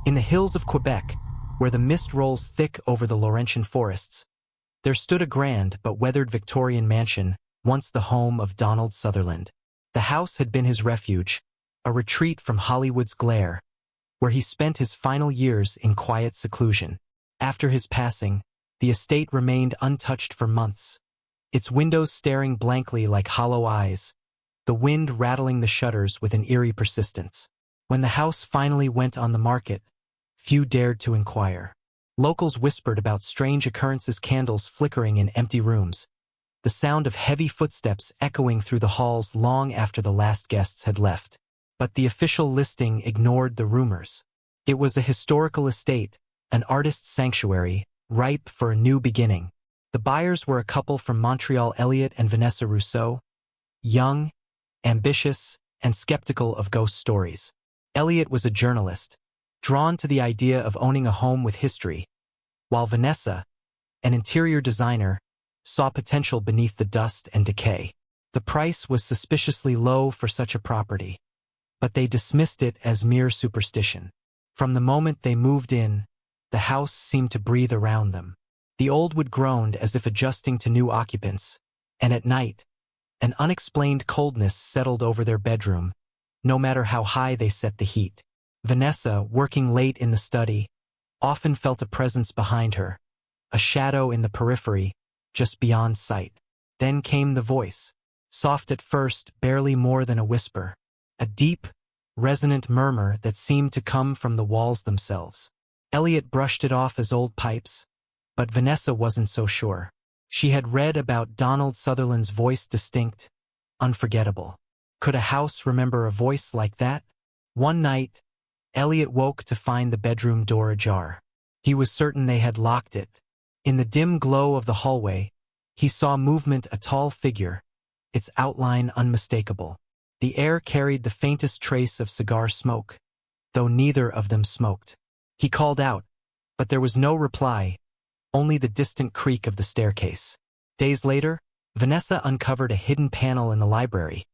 In the hills of Quebec, where the mist rolls thick over the Laurentian forests, there stood a grand but weathered Victorian mansion, once the home of Donald Sutherland. The house had been his refuge, a retreat from Hollywood's glare, where he spent his final years in quiet seclusion. After his passing, the estate remained untouched for months, its windows staring blankly like hollow eyes, the wind rattling the shutters with an eerie persistence. When the house finally went on the market, few dared to inquire. Locals whispered about strange occurrences, candles flickering in empty rooms, the sound of heavy footsteps echoing through the halls long after the last guests had left. But the official listing ignored the rumors. It was a historical estate, an artist's sanctuary, ripe for a new beginning. The buyers were a couple from Montreal, Elliot and Vanessa Rousseau, young, ambitious, and skeptical of ghost stories. Elliot was a journalist, drawn to the idea of owning a home with history, while Vanessa, an interior designer, saw potential beneath the dust and decay. The price was suspiciously low for such a property, but they dismissed it as mere superstition. From the moment they moved in, the house seemed to breathe around them. The old wood groaned as if adjusting to new occupants, and at night, an unexplained coldness settled over their bedroom, no matter how high they set the heat. Vanessa, working late in the study, often felt a presence behind her, a shadow in the periphery, just beyond sight. Then came the voice, soft at first, barely more than a whisper, a deep, resonant murmur that seemed to come from the walls themselves. Elliot brushed it off as old pipes, but Vanessa wasn't so sure. She had read about Donald Sutherland's voice, distinct, unforgettable. Could a house remember a voice like that? One night, Elliot woke to find the bedroom door ajar. He was certain they had locked it. In the dim glow of the hallway, he saw movement, a tall figure, its outline unmistakable. The air carried the faintest trace of cigar smoke, though neither of them smoked. He called out, but there was no reply, only the distant creak of the staircase. Days later, Vanessa uncovered a hidden panel in the library,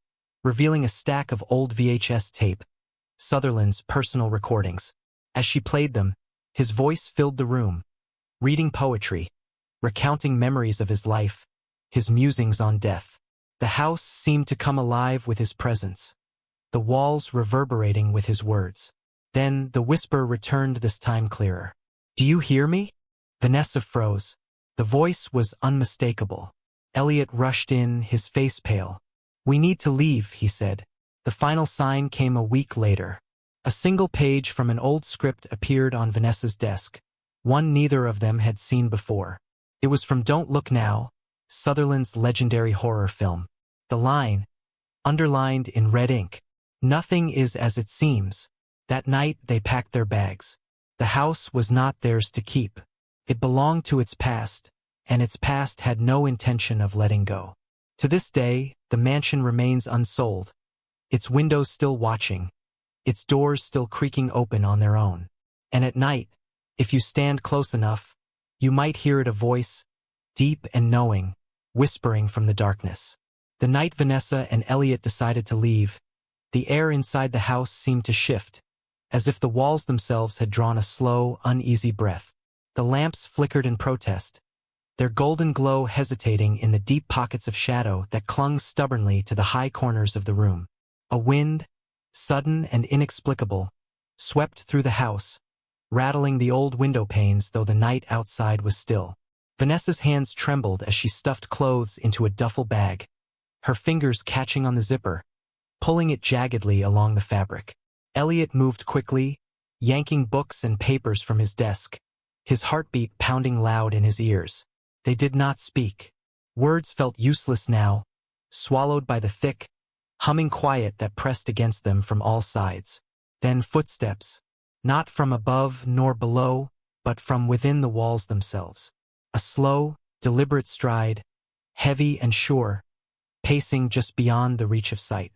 revealing a stack of old VHS tape, Sutherland's personal recordings. As she played them, his voice filled the room, reading poetry, recounting memories of his life, his musings on death. The house seemed to come alive with his presence, the walls reverberating with his words. Then the whisper returned, this time clearer. "Do you hear me?" Vanessa froze. The voice was unmistakable. Elliot rushed in, his face pale. "We need to leave," he said. The final sign came a week later. A single page from an old script appeared on Vanessa's desk, one neither of them had seen before. It was from Don't Look Now, Sutherland's legendary horror film. The line, underlined in red ink, "Nothing is as it seems." That night they packed their bags. The house was not theirs to keep. It belonged to its past, and its past had no intention of letting go. To this day, the mansion remains unsold, its windows still watching, its doors still creaking open on their own. And at night, if you stand close enough, you might hear it, a voice, deep and knowing, whispering from the darkness. The night Vanessa and Elliot decided to leave, the air inside the house seemed to shift, as if the walls themselves had drawn a slow, uneasy breath. The lamps flickered in protest, their golden glow hesitating in the deep pockets of shadow that clung stubbornly to the high corners of the room. A wind, sudden and inexplicable, swept through the house, rattling the old window panes though the night outside was still. Vanessa's hands trembled as she stuffed clothes into a duffel bag, her fingers catching on the zipper, pulling it jaggedly along the fabric. Elliot moved quickly, yanking books and papers from his desk, his heartbeat pounding loud in his ears. They did not speak. Words felt useless now, swallowed by the thick, humming quiet that pressed against them from all sides. Then footsteps, not from above nor below, but from within the walls themselves. A slow, deliberate stride, heavy and sure, pacing just beyond the reach of sight.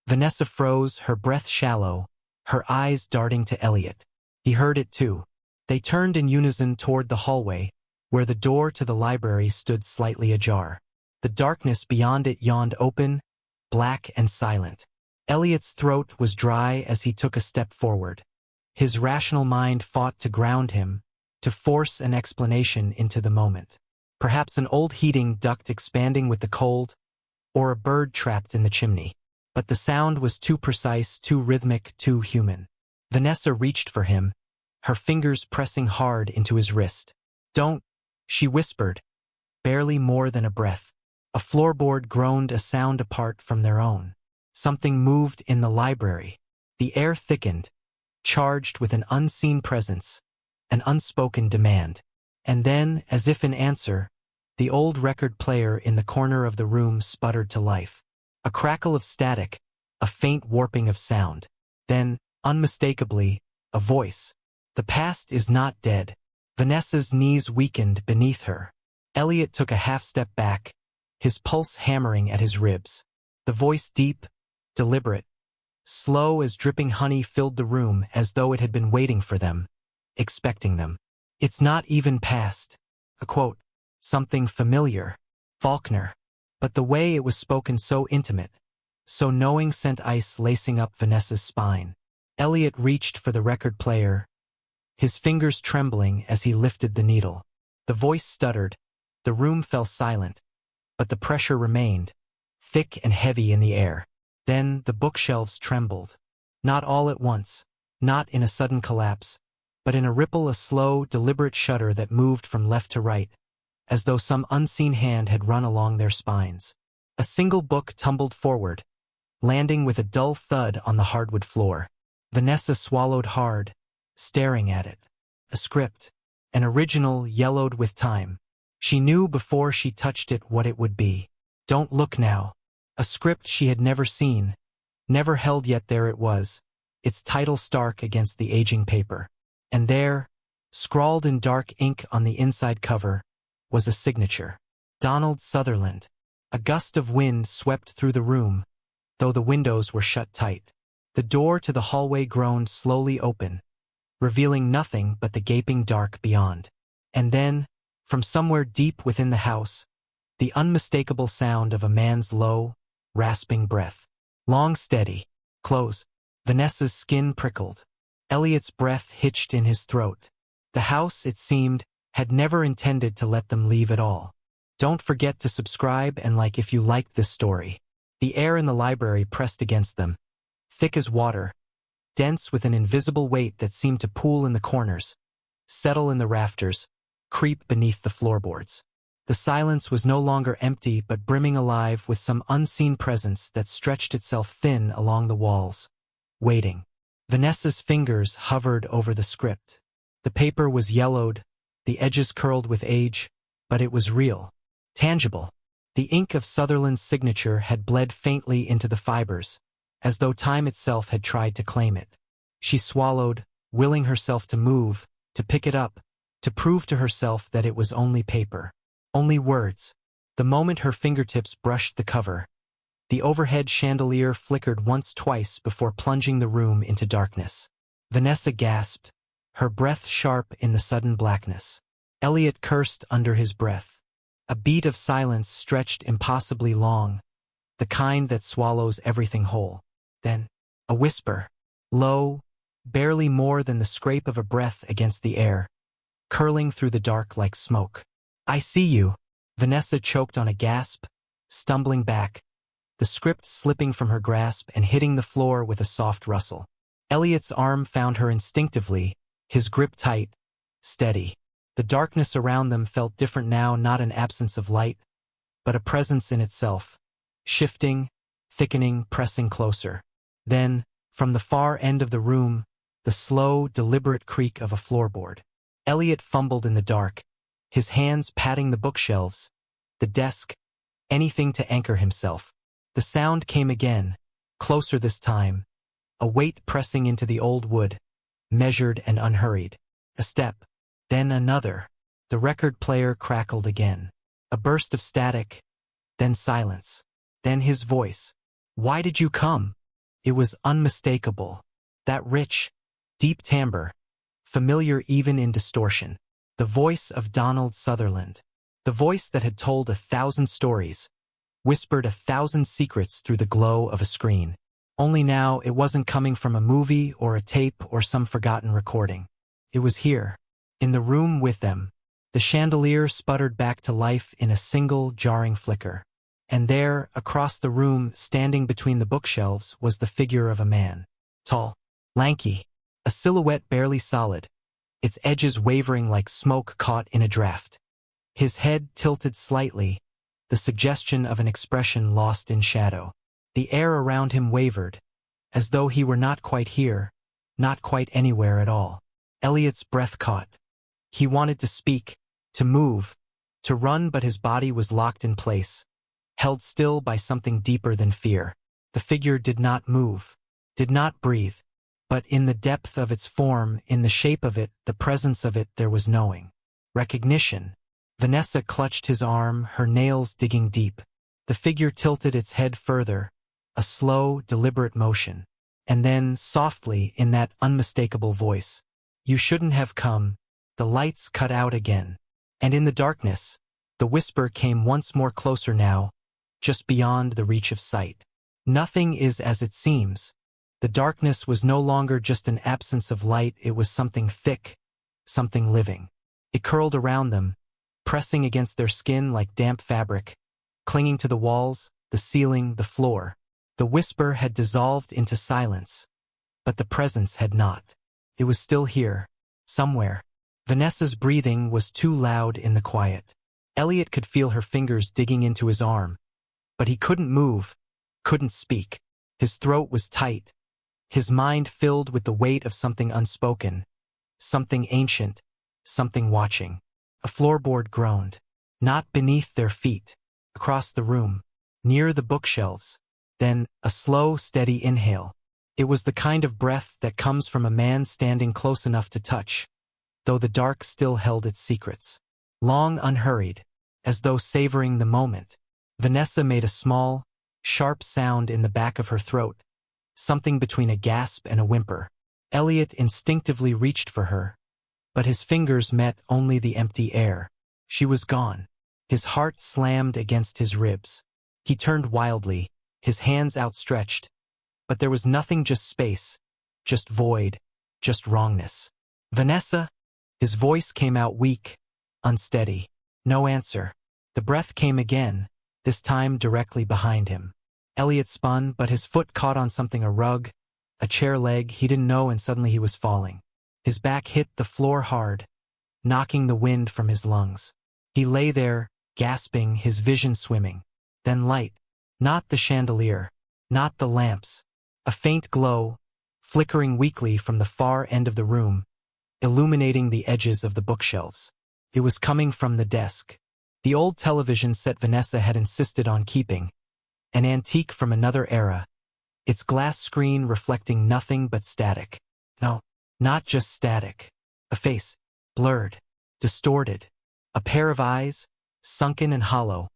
Vanessa froze, her breath shallow, her eyes darting to Elliot. He heard it too. They turned in unison toward the hallway, where the door to the library stood slightly ajar. The darkness beyond it yawned open, black and silent. Elliot's throat was dry as he took a step forward, His rational mind fought to ground him, to force an explanation into the moment. Perhaps an old heating duct expanding with the cold, or a bird trapped in the chimney. But the sound was too precise, too rhythmic, too human. Vanessa reached for him, her fingers pressing hard into his wrist. "Don't," she whispered, barely more than a breath. A floorboard groaned a sound apart from their own. Something moved in the library. The air thickened, charged with an unseen presence, an unspoken demand. And then, as if in answer, the old record player in the corner of the room sputtered to life. A crackle of static, a faint warping of sound. Then, unmistakably, a voice. "The past is not dead." Vanessa's knees weakened beneath her. Elliot took a half-step back, his pulse hammering at his ribs. The voice deep, deliberate, slow as dripping honey filled the room as though it had been waiting for them, expecting them. "It's not even past." A quote. Something familiar. Faulkner. But the way it was spoken so intimate, so knowing sent ice lacing up Vanessa's spine. Elliot reached for the record player, his fingers trembling as he lifted the needle. The voice stuttered, the room fell silent, but the pressure remained, thick and heavy in the air. Then the bookshelves trembled. Not all at once, not in a sudden collapse, but in a ripple, a slow, deliberate shudder that moved from left to right, as though some unseen hand had run along their spines. A single book tumbled forward, landing with a dull thud on the hardwood floor. Vanessa swallowed hard, staring at it. A script, an original yellowed with time. She knew before she touched it what it would be. "Don't look now." A script she had never seen, never held, yet there it was, its title stark against the aging paper. And there, scrawled in dark ink on the inside cover, was a signature. Donald Sutherland. A gust of wind swept through the room, though the windows were shut tight. The door to the hallway groaned slowly open, revealing nothing but the gaping dark beyond. And then, from somewhere deep within the house, the unmistakable sound of a man's low, rasping breath. Long, steady. Close. Vanessa's skin prickled. Elliot's breath hitched in his throat. The house, it seemed, had never intended to let them leave at all. Don't forget to subscribe and like if you liked this story. The air in the library pressed against them, thick as water, dense with an invisible weight that seemed to pool in the corners, settle in the rafters, creep beneath the floorboards. The silence was no longer empty but brimming alive with some unseen presence that stretched itself thin along the walls, waiting. Vanessa's fingers hovered over the script. The paper was yellowed, the edges curled with age, but it was real, tangible. The ink of Sutherland's signature had bled faintly into the fibers, as though time itself had tried to claim it. She swallowed, willing herself to move, to pick it up, to prove to herself that it was only paper. Only words. The moment her fingertips brushed the cover, the overhead chandelier flickered once, twice before plunging the room into darkness. Vanessa gasped, her breath sharp in the sudden blackness. Elliot cursed under his breath. A beat of silence stretched impossibly long, the kind that swallows everything whole. Then, a whisper, low, barely more than the scrape of a breath against the air, curling through the dark like smoke. "I see you." Vanessa choked on a gasp, stumbling back, the script slipping from her grasp and hitting the floor with a soft rustle. Elliot's arm found her instinctively, his grip tight, steady. The darkness around them felt different now, not an absence of light, but a presence in itself, shifting, thickening, pressing closer. Then, from the far end of the room, the slow, deliberate creak of a floorboard. Elliot fumbled in the dark, his hands patting the bookshelves, the desk, anything to anchor himself. The sound came again, closer this time, a weight pressing into the old wood, measured and unhurried. A step, then another. The record player crackled again. A burst of static, then silence, then his voice. "Why did you come?" It was unmistakable. That rich, deep timbre, familiar even in distortion. The voice of Donald Sutherland. The voice that had told 1,000 stories, whispered 1,000 secrets through the glow of a screen. Only now it wasn't coming from a movie or a tape or some forgotten recording. It was here, in the room with them. The chandelier sputtered back to life in a single jarring flicker. And there, across the room, standing between the bookshelves, was the figure of a man. Tall, lanky, a silhouette barely solid, its edges wavering like smoke caught in a draft. His head tilted slightly, the suggestion of an expression lost in shadow. The air around him wavered, as though he were not quite here, not quite anywhere at all. Elliot's breath caught. He wanted to speak, to move, to run, but his body was locked in place, held still by something deeper than fear. The figure did not move, did not breathe, but in the depth of its form, in the shape of it, the presence of it, there was knowing. Recognition. Vanessa clutched his arm, her nails digging deep. The figure tilted its head further, a slow, deliberate motion. And then, softly, in that unmistakable voice, "You shouldn't have come." The lights cut out again. And in the darkness, the whisper came once more, closer now, just beyond the reach of sight. "Nothing is as it seems." The darkness was no longer just an absence of light, it was something thick, something living. It curled around them, pressing against their skin like damp fabric, clinging to the walls, the ceiling, the floor. The whisper had dissolved into silence, but the presence had not. It was still here, somewhere. Vanessa's breathing was too loud in the quiet. Elliot could feel her fingers digging into his arm, but he couldn't move, couldn't speak. His throat was tight, his mind filled with the weight of something unspoken, something ancient, something watching. A floorboard groaned, not beneath their feet, across the room, near the bookshelves. Then, a slow, steady inhale. It was the kind of breath that comes from a man standing close enough to touch, though the dark still held its secrets. Long, unhurried, as though savoring the moment, Vanessa made a small, sharp sound in the back of her throat, something between a gasp and a whimper. Elliot instinctively reached for her, but his fingers met only the empty air. She was gone. His heart slammed against his ribs. He turned wildly, his hands outstretched, but there was nothing, just space, just void, just wrongness. "Vanessa?" His voice came out weak, unsteady. No answer. The breath came again, this time directly behind him. Elliot spun, but his foot caught on something, a rug, a chair leg, he didn't know, and suddenly he was falling. His back hit the floor hard, knocking the wind from his lungs. He lay there, gasping, his vision swimming. Then light. Not the chandelier, not the lamps. A faint glow, flickering weakly from the far end of the room, illuminating the edges of the bookshelves. It was coming from the desk. The old television set Vanessa had insisted on keeping, an antique from another era, its glass screen reflecting nothing but static. No, not just static. A face, blurred, distorted. A pair of eyes, sunken and hollow,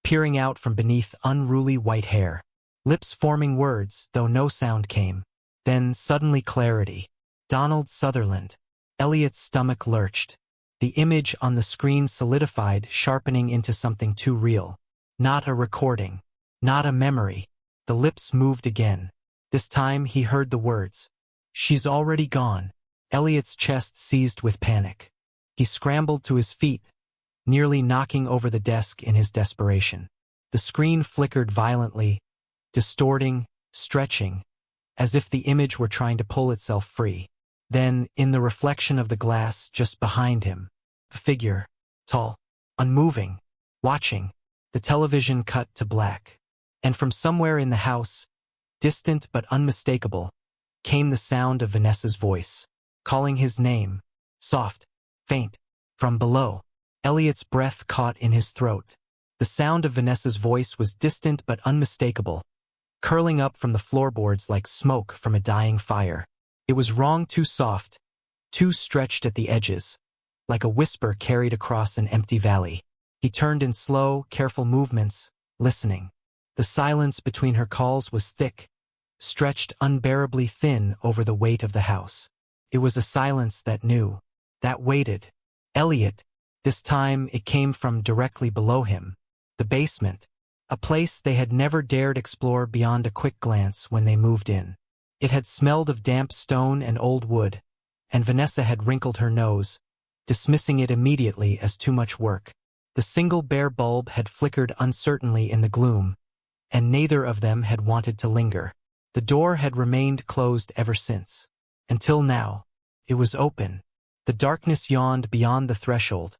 peering out from beneath unruly white hair. Lips forming words, though no sound came. Then suddenly clarity. Donald Sutherland. Elliot's stomach lurched. The image on the screen solidified, sharpening into something too real. Not a recording. Not a memory. The lips moved again. This time he heard the words. "She's already gone." Elliot's chest seized with panic. He scrambled to his feet, nearly knocking over the desk in his desperation. The screen flickered violently, distorting, stretching, as if the image were trying to pull itself free. Then, in the reflection of the glass just behind him, a figure, tall, unmoving, watching. The television cut to black. And from somewhere in the house, distant but unmistakable, came the sound of Vanessa's voice, calling his name, soft, faint, from below. Elliot's breath caught in his throat. The sound of Vanessa's voice was distant but unmistakable, curling up from the floorboards like smoke from a dying fire. It was wrong, too soft, too stretched at the edges, like a whisper carried across an empty valley. He turned in slow, careful movements, listening. The silence between her calls was thick, stretched unbearably thin over the weight of the house. It was a silence that knew, that waited. Elliot. This time it came from directly below him. The basement. A place they had never dared explore beyond a quick glance when they moved in. It had smelled of damp stone and old wood, and Vanessa had wrinkled her nose, dismissing it immediately as too much work. The single bare bulb had flickered uncertainly in the gloom, and neither of them had wanted to linger. The door had remained closed ever since. Until now. It was open. The darkness yawned beyond the threshold.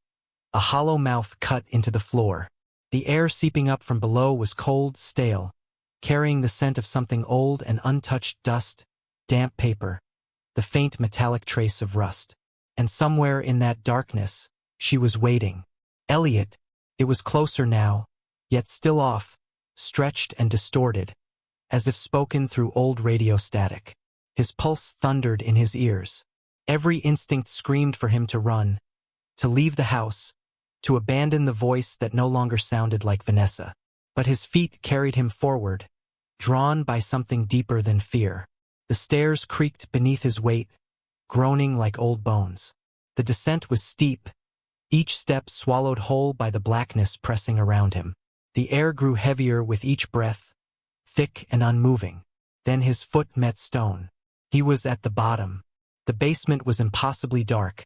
A hollow mouth cut into the floor. The air seeping up from below was cold, stale, carrying the scent of something old and untouched: dust, damp paper, the faint metallic trace of rust. And somewhere in that darkness, she was waiting. Elliot. It was closer now, yet still off, stretched and distorted, as if spoken through old radio static. His pulse thundered in his ears. Every instinct screamed for him to run, to leave the house, to abandon the voice that no longer sounded like Vanessa. But his feet carried him forward, drawn by something deeper than fear. The stairs creaked beneath his weight, groaning like old bones. The descent was steep, each step swallowed whole by the blackness pressing around him. The air grew heavier with each breath, thick and unmoving. Then his foot met stone. He was at the bottom. The basement was impossibly dark,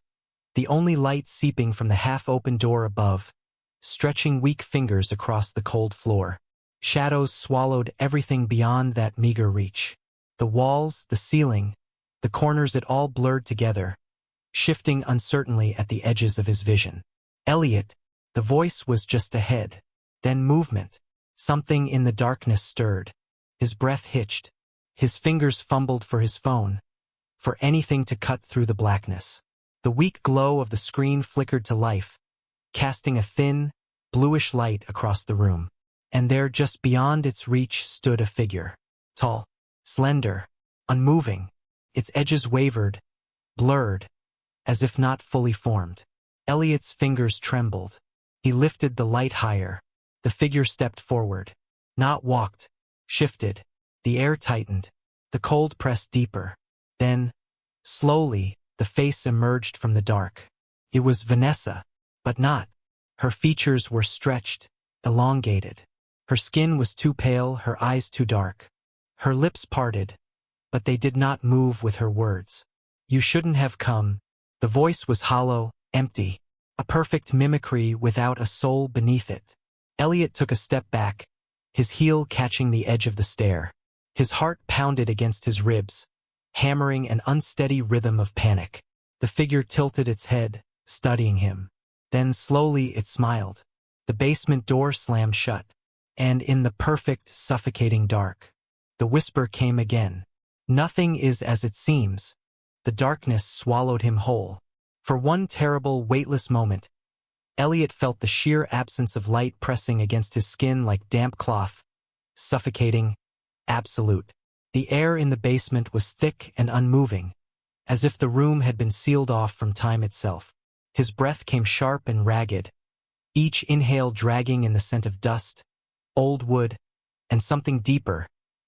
the only light seeping from the half-open door above, stretching weak fingers across the cold floor. Shadows swallowed everything beyond that meager reach. The walls, the ceiling, the corners, it all blurred together, shifting uncertainly at the edges of his vision. Elliot. The voice was just ahead. Then movement. Something in the darkness stirred. His breath hitched. His fingers fumbled for his phone, for anything to cut through the blackness. The weak glow of the screen flickered to life, casting a thin, bluish light across the room. And there, just beyond its reach, stood a figure. Tall, slender, unmoving. Its edges wavered, blurred, as if not fully formed. Elliot's fingers trembled. He lifted the light higher. The figure stepped forward. Not walked, shifted. The air tightened. The cold pressed deeper. Then, slowly, the face emerged from the dark. It was Vanessa, but not. Her features were stretched, elongated. Her skin was too pale, her eyes too dark. Her lips parted, but they did not move with her words. You shouldn't have come. The voice was hollow, empty, a perfect mimicry without a soul beneath it. Elliot took a step back, his heel catching the edge of the stair. His heart pounded against his ribs, hammering an unsteady rhythm of panic. The figure tilted its head, studying him. Then slowly it smiled. The basement door slammed shut, and in the perfect, suffocating dark, the whisper came again. Nothing is as it seems. The darkness swallowed him whole. For one terrible, weightless moment, Elliot felt the sheer absence of light pressing against his skin like damp cloth, suffocating, absolute. The air in the basement was thick and unmoving, as if the room had been sealed off from time itself. His breath came sharp and ragged, each inhale dragging in the scent of dust, old wood, and something deeper,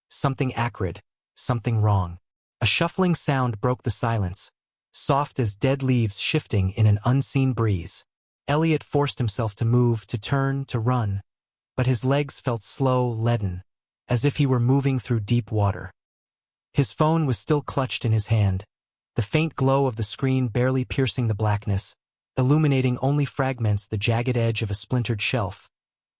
something acrid, something wrong. A shuffling sound broke the silence, soft as dead leaves shifting in an unseen breeze. Elliot forced himself to move, to turn, to run, but his legs felt slow, leaden, as if he were moving through deep water. His phone was still clutched in his hand, the faint glow of the screen barely piercing the blackness, illuminating only fragments, the jagged edge of a splintered shelf,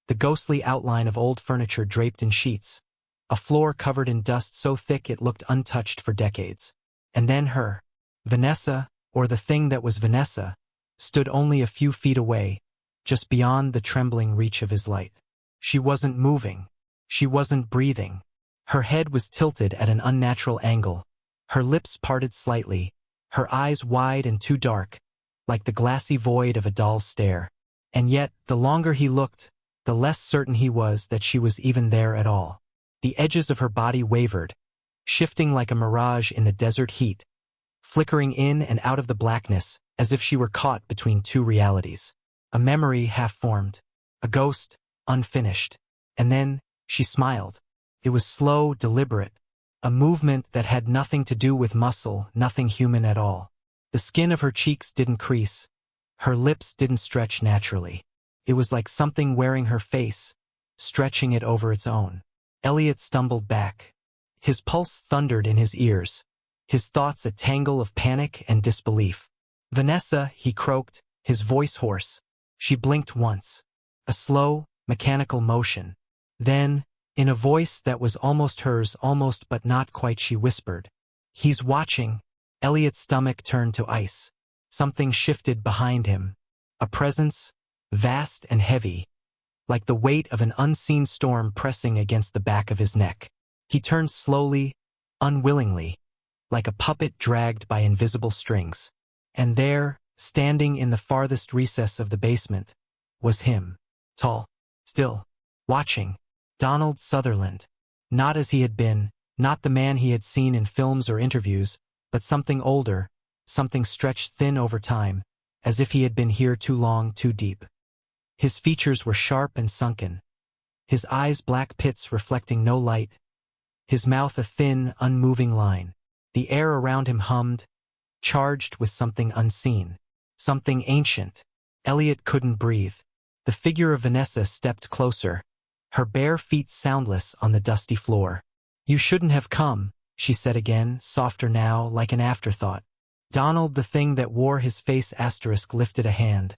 the ghostly outline of old furniture draped in sheets, a floor covered in dust so thick it looked untouched for decades. And then her, Vanessa, or the thing that was Vanessa, stood only a few feet away, just beyond the trembling reach of his light. She wasn't moving. She wasn't breathing. Her head was tilted at an unnatural angle, her lips parted slightly, her eyes wide and too dark, like the glassy void of a doll's stare. And yet, the longer he looked, the less certain he was that she was even there at all. The edges of her body wavered, shifting like a mirage in the desert heat, flickering in and out of the blackness, as if she were caught between two realities. A memory half-formed, a ghost, unfinished. And then, she smiled. It was slow, deliberate, a movement that had nothing to do with muscle, nothing human at all. The skin of her cheeks didn't crease. Her lips didn't stretch naturally. It was like something wearing her face, stretching it over its own. Elliot stumbled back. His pulse thundered in his ears, his thoughts a tangle of panic and disbelief. "Vanessa," he croaked, his voice hoarse. She blinked once. A slow, mechanical motion. Then, in a voice that was almost hers, almost but not quite, she whispered, "He's watching." Elliot's stomach turned to ice. Something shifted behind him. A presence, vast and heavy, like the weight of an unseen storm pressing against the back of his neck. He turned slowly, unwillingly, like a puppet dragged by invisible strings. And there, standing in the farthest recess of the basement, was him. Tall, still, watching. Donald Sutherland. Not as he had been, not the man he had seen in films or interviews, but something older, something stretched thin over time, as if he had been here too long, too deep. His features were sharp and sunken, his eyes black pits reflecting no light, his mouth a thin, unmoving line. The air around him hummed, charged with something unseen, something ancient. Elliot couldn't breathe. The figure of Vanessa stepped closer, her bare feet soundless on the dusty floor. "You shouldn't have come," she said again, softer now, like an afterthought. Donald, the thing that wore his face asterisk, lifted a hand.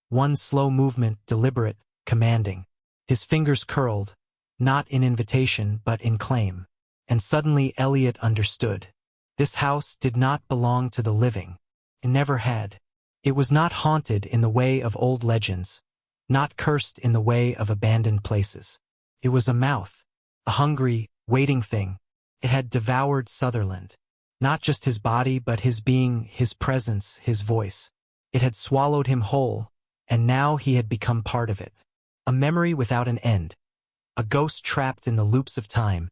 One slow movement, deliberate, commanding. His fingers curled, not in invitation but in claim. And suddenly Elliot understood. This house did not belong to the living. It never had. It was not haunted in the way of old legends, not cursed in the way of abandoned places. It was a mouth, a hungry, waiting thing. It had devoured Sutherland. Not just his body but his being, his presence, his voice. It had swallowed him whole, and now he had become part of it. A memory without an end. A ghost trapped in the loops of time,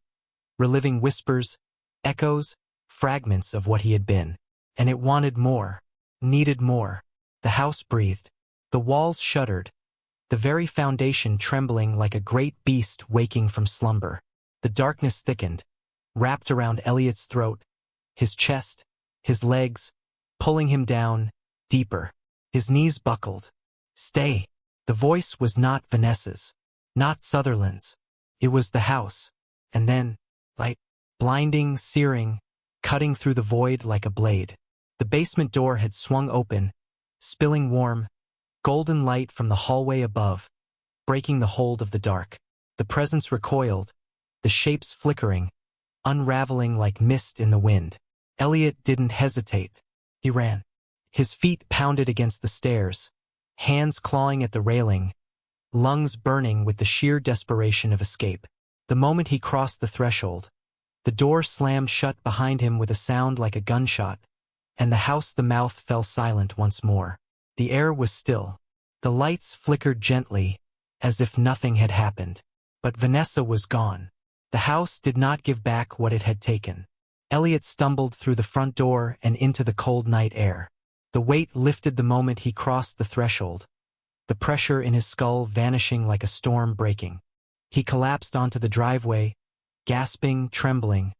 reliving whispers, echoes, fragments of what he had been. And it wanted more, needed more. The house breathed. The walls shuddered, the very foundation trembling like a great beast waking from slumber. The darkness thickened, wrapped around Elliot's throat, his chest, his legs, pulling him down, deeper. His knees buckled. "Stay." The voice was not Vanessa's, not Sutherland's. It was the house. And then, light, blinding, searing, cutting through the void like a blade. The basement door had swung open, spilling warm, golden light from the hallway above, breaking the hold of the dark. The presence recoiled, the shapes flickering, unraveling like mist in the wind. Elliot didn't hesitate. He ran. His feet pounded against the stairs, hands clawing at the railing, lungs burning with the sheer desperation of escape. The moment he crossed the threshold, the door slammed shut behind him with a sound like a gunshot, and the mouth fell silent once more. The air was still. The lights flickered gently, as if nothing had happened. But Vanessa was gone. The house did not give back what it had taken. Elliot stumbled through the front door and into the cold night air. The weight lifted the moment he crossed the threshold, the pressure in his skull vanishing like a storm breaking. He collapsed onto the driveway, gasping, trembling,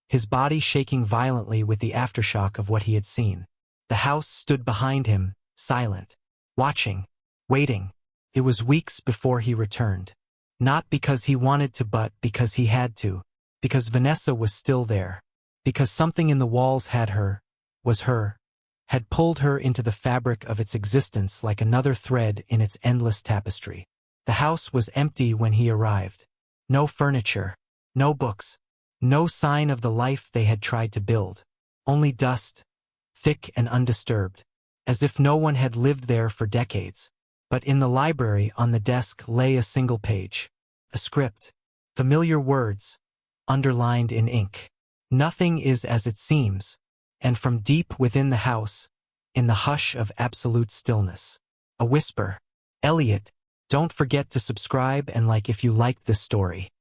his body shaking violently with the aftershock of what he had seen. The house stood behind him, silent, watching, waiting. It was weeks before he returned. Not because he wanted to but because he had to. Because Vanessa was still there. Because something in the walls had her, was her, had pulled her into the fabric of its existence like another thread in its endless tapestry. The house was empty when he arrived. No furniture, no books, no sign of the life they had tried to build. Only dust, thick and undisturbed, as if no one had lived there for decades. But in the library on the desk lay a single page. A script. Familiar words, underlined in ink. Nothing is as it seems. And from deep within the house, in the hush of absolute stillness, a whisper. Elliot, don't forget to subscribe and like if you liked this story.